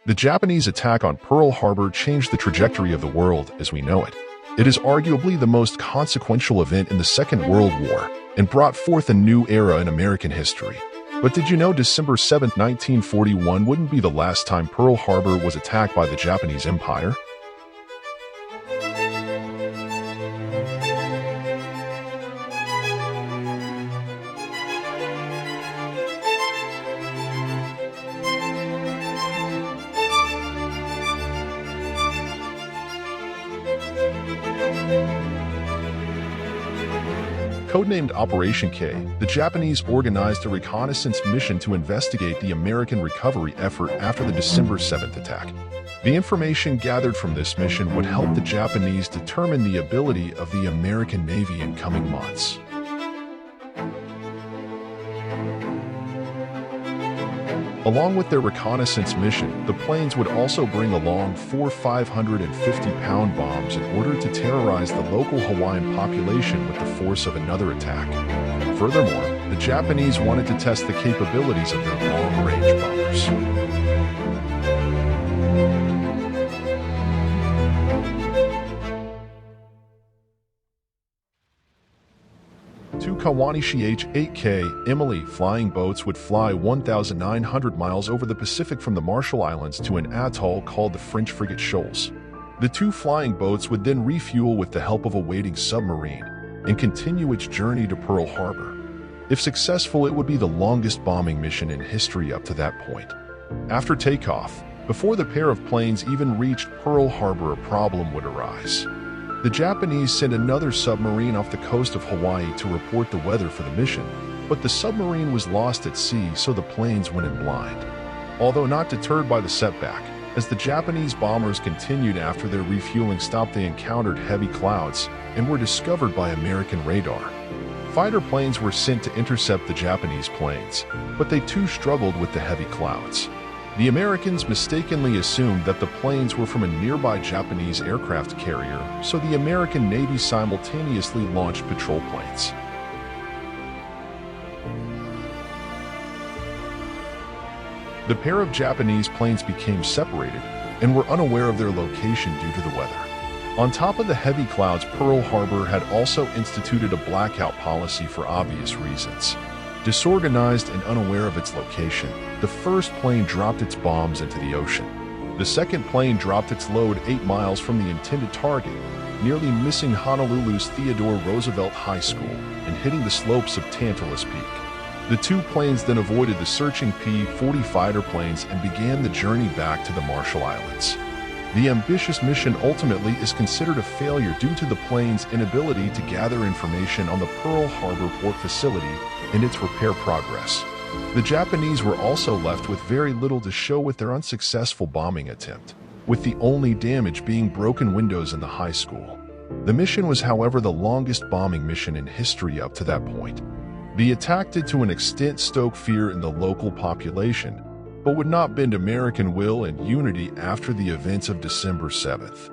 The Japanese attack on Pearl Harbor changed the trajectory of the world as we know it. It is arguably the most consequential event in the Second World War and brought forth a new era in American history. But did you know December 7, 1941 wouldn't be the last time Pearl Harbor was attacked by the Japanese Empire? Codenamed Operation K, the Japanese organized a reconnaissance mission to investigate the American recovery effort after the December 7th attack. The information gathered from this mission would help the Japanese determine the ability of the American Navy in coming months. Along with their reconnaissance mission, the planes would also bring along 4 550-pound bombs in order to terrorize the local Hawaiian population with the force of another attack. Furthermore, the Japanese wanted to test the capabilities of their long-range bombers. Two Kawanishi H-8K Emily flying boats would fly 1,900 miles over the Pacific from the Marshall Islands to an atoll called the French frigate Shoals. The two flying boats would then refuel with the help of a waiting submarine and continue its journey to Pearl Harbor. If successful, it would be the longest bombing mission in history up to that point. After takeoff, before the pair of planes even reached Pearl Harbor, a problem would arise. The Japanese sent another submarine off the coast of Hawaii to report the weather for the mission, but the submarine was lost at sea, so the planes went in blind. Although not deterred by the setback, as the Japanese bombers continued after their refueling stop, they encountered heavy clouds and were discovered by American radar. Fighter planes were sent to intercept the Japanese planes, but they too struggled with the heavy clouds. The Americans mistakenly assumed that the planes were from a nearby Japanese aircraft carrier, so the American Navy simultaneously launched patrol planes. The pair of Japanese planes became separated and were unaware of their location due to the weather. On top of the heavy clouds, Pearl Harbor had also instituted a blackout policy for obvious reasons. Disorganized and unaware of its location, the first plane dropped its bombs into the ocean. The second plane dropped its load 8 miles from the intended target, nearly missing Honolulu's Theodore Roosevelt High School and hitting the slopes of Tantalus Peak. The two planes then avoided the searching P-40 fighter planes and began the journey back to the Marshall Islands. The ambitious mission ultimately is considered a failure due to the plane's inability to gather information on the Pearl Harbor port facility and its repair progress. The Japanese were also left with very little to show with their unsuccessful bombing attempt, with the only damage being broken windows in the high school. The mission was, however, the longest bombing mission in history up to that point. The attack did to an extent stoke fear in the local population, but would not bend American will and unity after the events of December 7th.